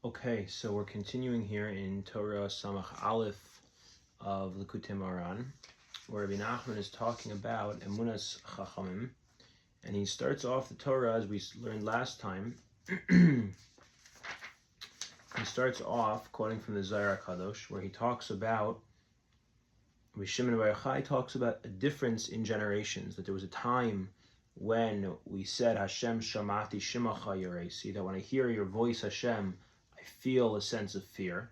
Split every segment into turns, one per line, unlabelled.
Okay, so we're continuing here in Torah Samach Aleph of Likutei Moharan, where Rabbi Nachman is talking about Emunas Chachamim, and he starts off the Torah as we learned last time. He starts off quoting from the Zohar Kadosh, where he talks about Rabbi Shimon Bar Yochai talks about a difference in generations. That there was a time when we said Hashem Shamati Shimacha Yoresi, that when I hear your voice, Hashem, I feel a sense of fear.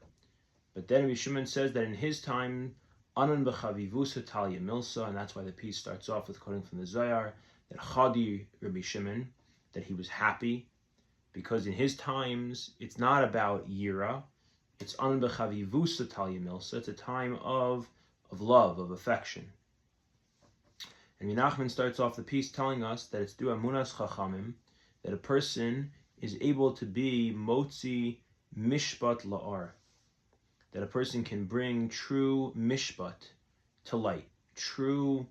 But then Rabbi Shimon says that in his time, Anan b'chavivusa talya milsa, and that's why the piece starts off with quoting from the Zohar, that Chadi Rabbi Shimon, that he was happy, because in his times, it's not about Yira, it's Anan b'chavivusa talya milsa, it's a time of love, of affection. And Menachem starts off the piece telling us that it's through Amunas Chachamim that a person is able to be Motzi Mishpat La'ar, that a person can bring true Mishpat to light, true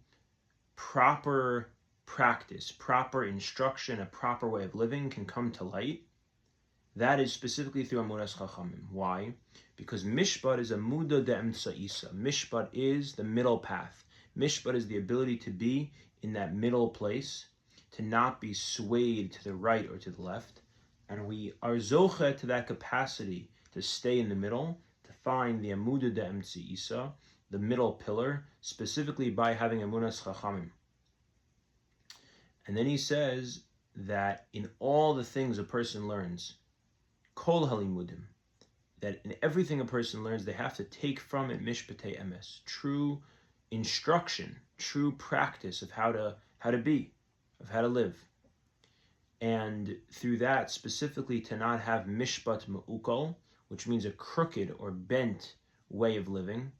proper practice, proper instruction, a proper way of living can come to light. That is specifically through Amunas Chachamim. Why? Because Mishpat is a Muda De'emtsa Isa. Mishpat is the middle path. Mishpat is the ability to be in that middle place, to not be swayed to the right or to the left. And we are zoche to that capacity to stay in the middle, to find the Amuda De'emtsa Isa, the middle pillar, specifically by having Amunas Chachamim. And then he says that in all the things a person learns, Kol halimudim, that in everything a person learns, they have to take from it mishpatei emes, true instruction, true practice of how to be, of how to live. And through that, specifically to not have mishpat me'ukal, which means a crooked or bent way of living.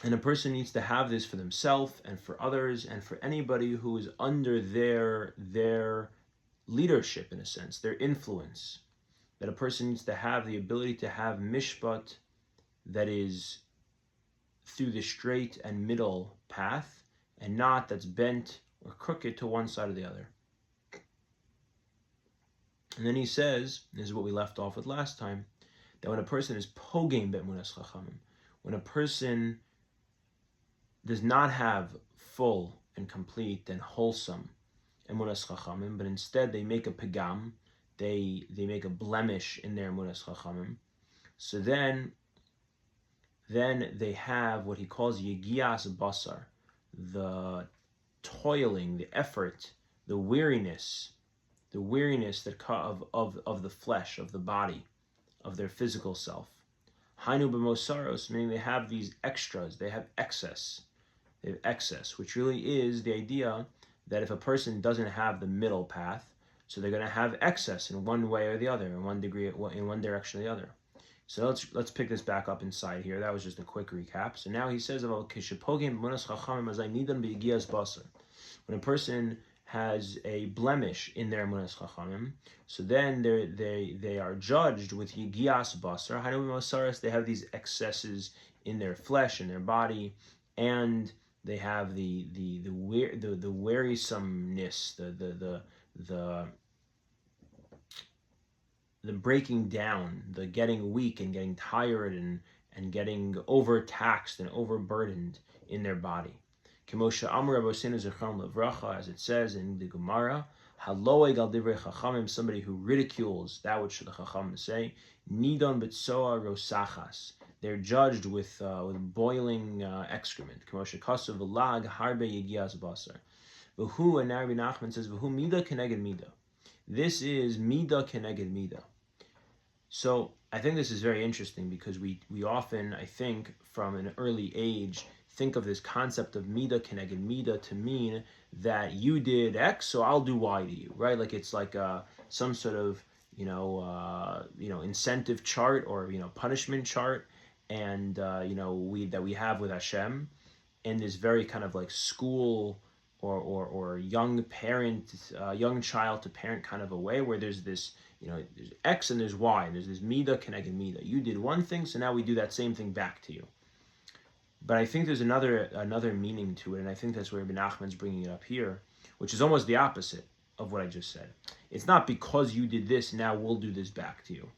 And a person needs to have this for themselves and for others and for anybody who is under their leadership, in a sense, their influence, that a person needs to have the ability to have mishpat that is through the straight and middle path, and not that's bent or crooked to one side or the other. And then he says, this is what we left off with last time, that when a person is poging be'emunas chachamim, when a person does not have full and complete and wholesome emunas chachamim, but instead they make a pegam, they make a blemish in their emunas chachamim. So then they have what he calls yegias basar, the toiling, the effort, the weariness that of the flesh, of the body, of their physical self. Hainu b'mosaros, meaning they have these extras, they have excess, which really is the idea that if a person doesn't have the middle path, so they're going to have excess in one way or the other, in one degree, in one direction or the other. So let's pick this back up inside here. That was just a quick recap. So now he says about when a person has a blemish in their emunas chachamim, so then they are judged with yigias basar. They have these excesses in their flesh, in their body, and they have the wearisomeness, the breaking down, the getting weak and getting tired and getting overtaxed and overburdened in their body. As it says in the Gemara, somebody who ridicules that which the Chacham say, nidon betzoa rosachas. They're judged with boiling excrement. And now Rabbi Nachman says, V'hu mida keneged mida. This is mida keneged mida. So I think this is very interesting because we often, I think, from an early age, think of this concept of mida keneged mida to mean that you did X, so I'll do Y to you, right? Like it's like some sort of incentive chart or punishment chart, and we have with Hashem, in this very kind of like school or young parent, young child to parent kind of a way, where there's this, there's X and there's Y, and there's this mida keneged mida. You did one thing, so now we do that same thing back to you. But I think there's another meaning to it, and I think that's where Ibn Nachman's bringing it up here, which is almost the opposite. of what I just said. It's not because you did this, now we'll do this back to you.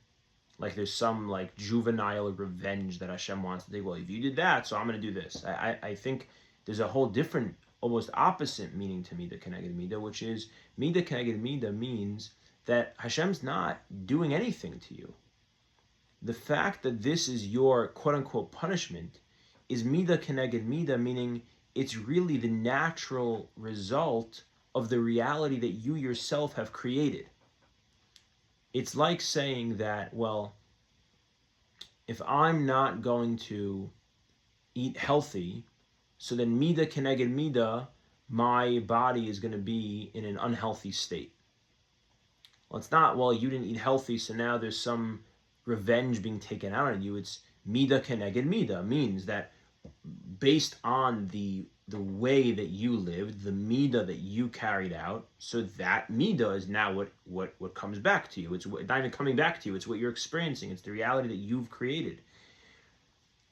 Like there's some like juvenile revenge that Hashem wants to take. Well, if you did that, so I'm going to do this. I think there's a whole different, almost opposite meaning to Mida Keneged Mida, which is Mida Keneged Mida means that Hashem's not doing anything to you. The fact that this is your quote-unquote punishment is Mida Keneged Mida, meaning it's really the natural result of the reality that you yourself have created. It's like saying that, well, if I'm not going to eat healthy, so then Mida Keneged Mida, my body is going to be in an unhealthy state. Well, it's not, well, you didn't eat healthy, so now there's some revenge being taken out on you. It's Mida Keneged Mida, means that based on the way that you lived, the Mida that you carried out, so that Mida is now what comes back to you. It's not even coming back to you, it's what you're experiencing. It's the reality that you've created.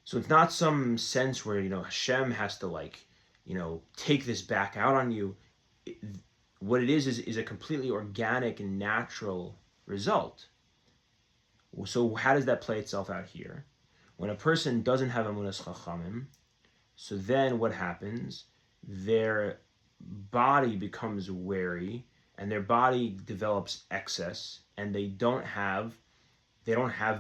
So it's not some sense where, Hashem has to take this back out on you. What it is a completely organic and natural result. So how does that play itself out here? When a person doesn't have Emunas Chachamim, so then what happens? Their body becomes weary, and their body develops excess, and they don't have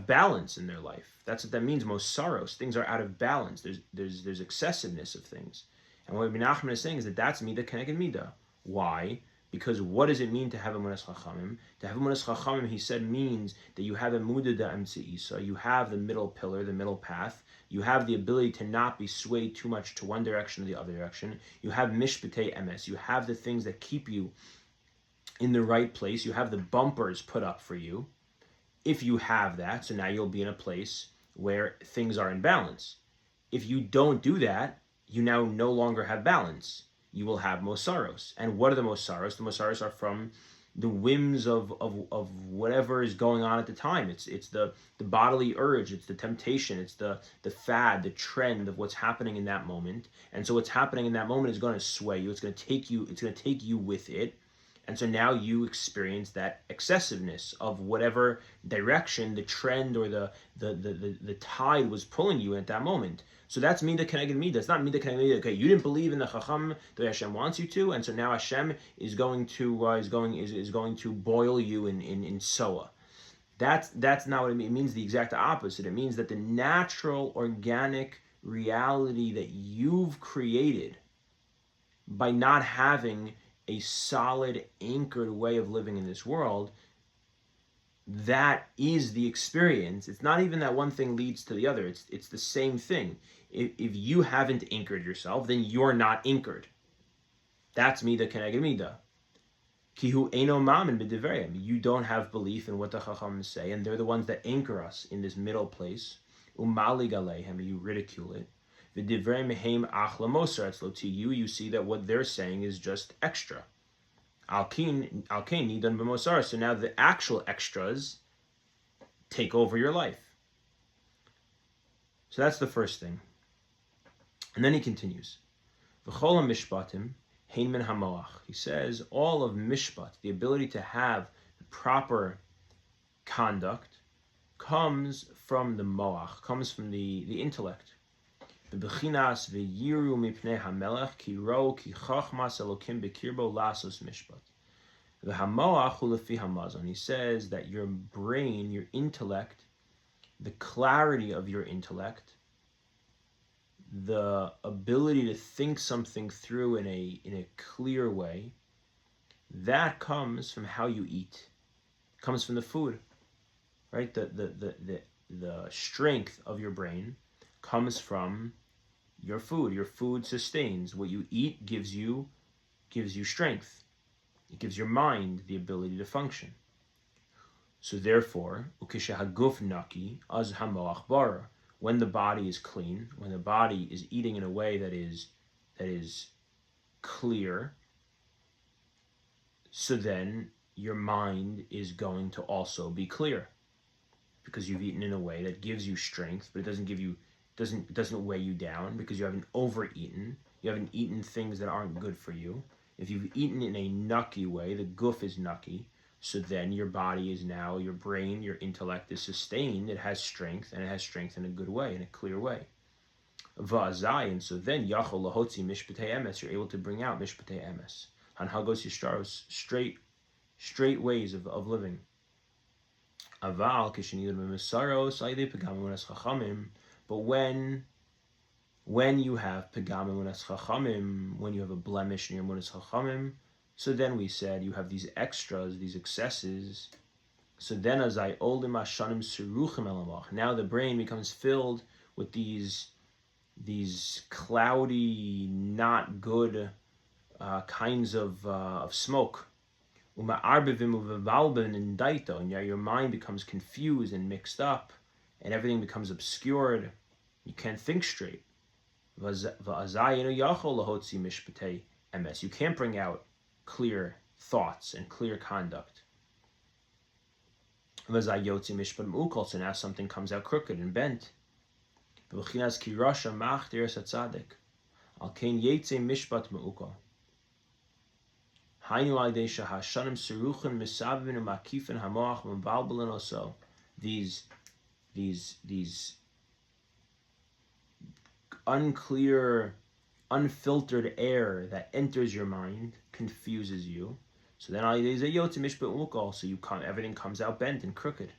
balance in their life. That's what that means. Most sorrows, things are out of balance. There's excessiveness of things, and what Rabbi Nachman is saying is that that's Mida Keneged Mida. Why? Because what does it mean to have Emunas Chachamim? To have Emunas Chachamim, he said, means that you have Emudah Da'emtzeisa, you have the middle pillar, the middle path. You have the ability to not be swayed too much to one direction or the other direction. You have Mishpatei Emes. You have the things that keep you in the right place. You have the bumpers put up for you. If you have that, so now you'll be in a place where things are in balance. If you don't do that, you now no longer have balance. You will have mosaros. And what are the mosaros? The mosaros are from the whims of whatever is going on at the time. It's the bodily urge, it's the temptation, it's the fad, the trend of what's happening in that moment. And so what's happening in that moment is going to sway you. It's going to take you with it. And so now you experience that excessiveness of whatever direction the trend or the tide was pulling you at that moment. So that's Mida Keneged Mida. It's not Mida Keneged Mida. Okay, you didn't believe in the Chacham that Hashem wants you to, and so now Hashem is going to boil you in soa. That's not what it means. It means the exact opposite. It means that the natural, organic reality that you've created by not having a solid, anchored way of living in this world, that is the experience. It's not even that one thing leads to the other. It's the same thing. If you haven't anchored yourself, then you're not anchored. That's Mida Keneged Mida. Kihu Eino Mamin B'Divrayim. You don't have belief in what the Chacham say, and they're the ones that anchor us in this middle place. Umalig Aleihem, you ridicule it. V'Divrayim Mehem Achla Mosar Etzlo. To you see that what they're saying is just extra. Alkein Nidan B'Mosar. So now the actual extras take over your life. So that's the first thing. And then he continues. V'chol mishpatim hein min hamoach. He says all of mishpat, the ability to have proper conduct, comes from the moach, comes from the intellect. V'bechinas v'yiru mipnei hamelech ki ro ki chachmas elokim bekirbo lasos mishpat. V'hamoach hu lefi hamazon. He says that your brain, your intellect, the clarity of your intellect, the ability to think something through in a clear way, that comes from how you eat. It comes from the food, right? The strength of your brain comes from your food. Your food sustains. What you eat gives you strength. It gives your mind the ability to function. So therefore, ukisha haguf naki az hamoach bara. When the body is clean, when the body is eating in a way that is clear, so then your mind is going to also be clear, because you've eaten in a way that gives you strength, but it doesn't weigh you down because you haven't overeaten. You haven't eaten things that aren't good for you. If you've eaten in a nucky way, the guf is nucky, so then your body is now, your brain, your intellect is sustained, it has strength, and it has strength in a good way, in a clear way. Va'azai, and so then yachol lahotzi mishpatei emes, you're able to bring out mishpatei emes. Hanhagos yishtaros, straight ways of living. Aval kishenidun b'mesaros aydei pegam emunas chachamim, but when you have pegam emunas chachamim, when you have a blemish in your emunas chachamim, so then we said you have these extras, these excesses. So then azai olim ashanim seruchim elamach. Now the brain becomes filled with these cloudy, not good kinds of smoke. And your mind becomes confused and mixed up, and everything becomes obscured. You can't think straight. You can't bring out clear thoughts and clear conduct. So now something comes out crooked and bent. These unclear, unfiltered air that enters your mind confuses you. So then everything comes out bent and crooked.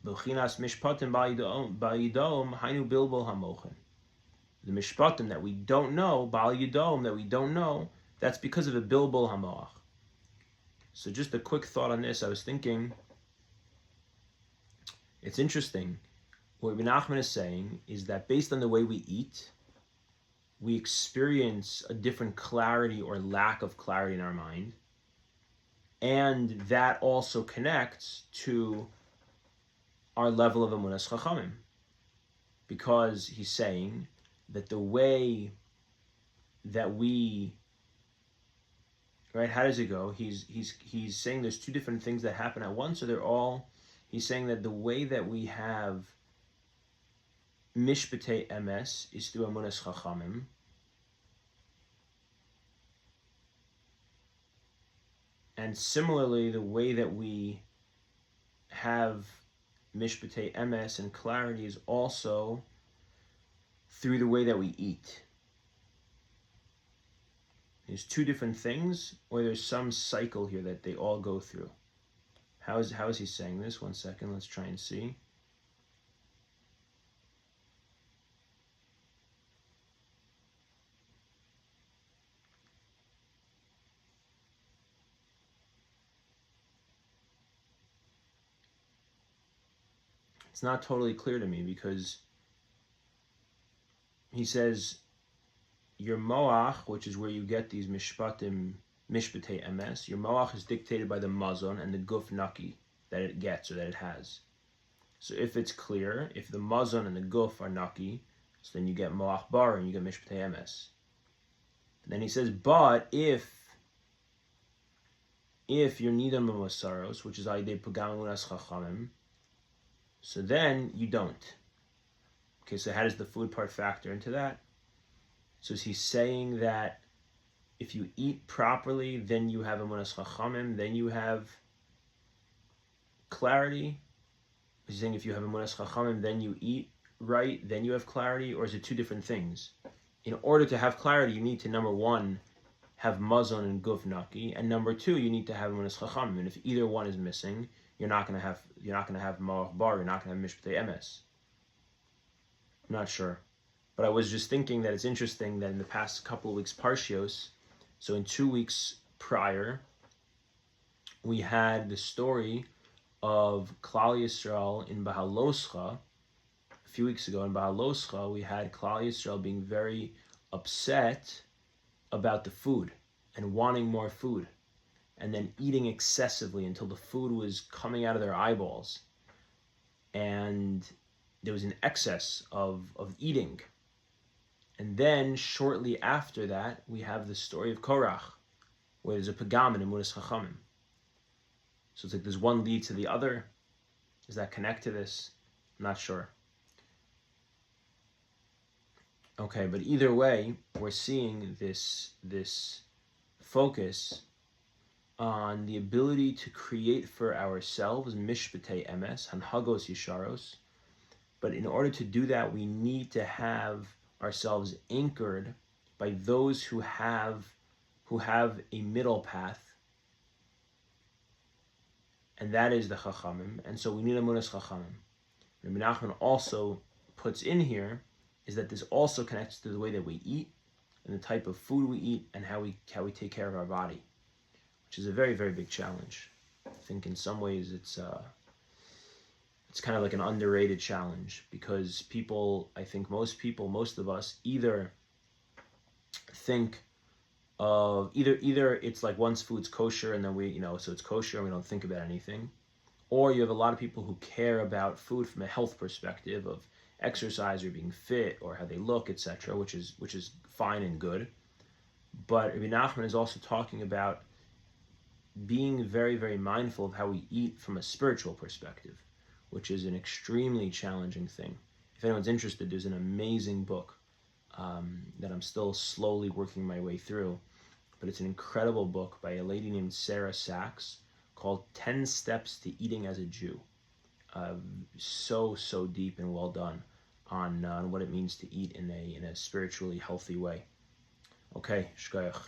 The mishpatim that we don't know, bal yidom that we don't know, that's because of a bilbul hamoach. So just a quick thought on this. I was thinking, it's interesting. What Ibn Nachman is saying is that based on the way we eat, we experience a different clarity or lack of clarity in our mind. And that also connects to our level of emunas chachamim. Because he's saying that the way that we, right, how does it go? He's saying there's two different things that happen at once, so they're all, he's saying that the way that we have mishpatei emes is through emunas chachamim. And similarly, the way that we have mishpatei emes and clarity is also through the way that we eat. There's two different things, or there's some cycle here that they all go through. How is he saying this? 1 second, let's try and see. It's not totally clear to me, because he says your moach, which is where you get these mishpatei emes, your moach is dictated by the mazon and the guf naki that it gets or that it has. So if it's clear, if the mazon and the guf are naki, so then you get moach bar and you get mishpatei emes. And then he says, but if you're nidam b'masaros, which is aydei pagam emunas chachamim, so then you don't. Okay, so how does the food part factor into that? So is he saying that if you eat properly, then you have emunas chachamim, then you have clarity? Is he saying if you have emunas chachamim, then you eat right, then you have clarity? Or is it two different things? In order to have clarity, you need to, number one, have mazon and guf naki, and number two, you need to have emunas chachamim. And if either one is missing, you're not going to have moach bar, you're not going to have mishpatei emes. I'm not sure. But I was just thinking that it's interesting that in the past couple of weeks, Parshios, so in 2 weeks prior, we had the story of Klal Yisrael in Bahaloscha. A few weeks ago in Bahaloscha, we had Klal Yisrael being very upset about the food and wanting more food, and then eating excessively until the food was coming out of their eyeballs. And there was an excess of eating. And then shortly after that, we have the story of Korach, where there's a pagam in emunas chachamim. So it's like there's one lead to the other. Does that connect to this? I'm not sure. Okay, but either way, we're seeing this focus on the ability to create for ourselves mishpatei emes, hanhagos yisharos. But in order to do that, we need to have ourselves anchored by those who have a middle path, and that is the Chachamim. And so we need Amunas Chachamim. Rabbi Nachman also puts in here is that this also connects to the way that we eat and the type of food we eat and how we take care of our body, which is a very, very big challenge. I think in some ways it's kind of like an underrated challenge, because people, I think most of us either think of either it's like once food's kosher and then so it's kosher and we don't think about anything, or you have a lot of people who care about food from a health perspective of exercise or being fit or how they look, etc., which is fine and good. But Rabbi Nachman is also talking about being very, very mindful of how we eat from a spiritual perspective, which is an extremely challenging thing. If anyone's interested, there's an amazing book that I'm still slowly working my way through, but it's an incredible book by a lady named Sarah Sachs called 10 Steps to Eating as a Jew. So deep and well done on what it means to eat in a spiritually healthy way. Okay, shkoyach.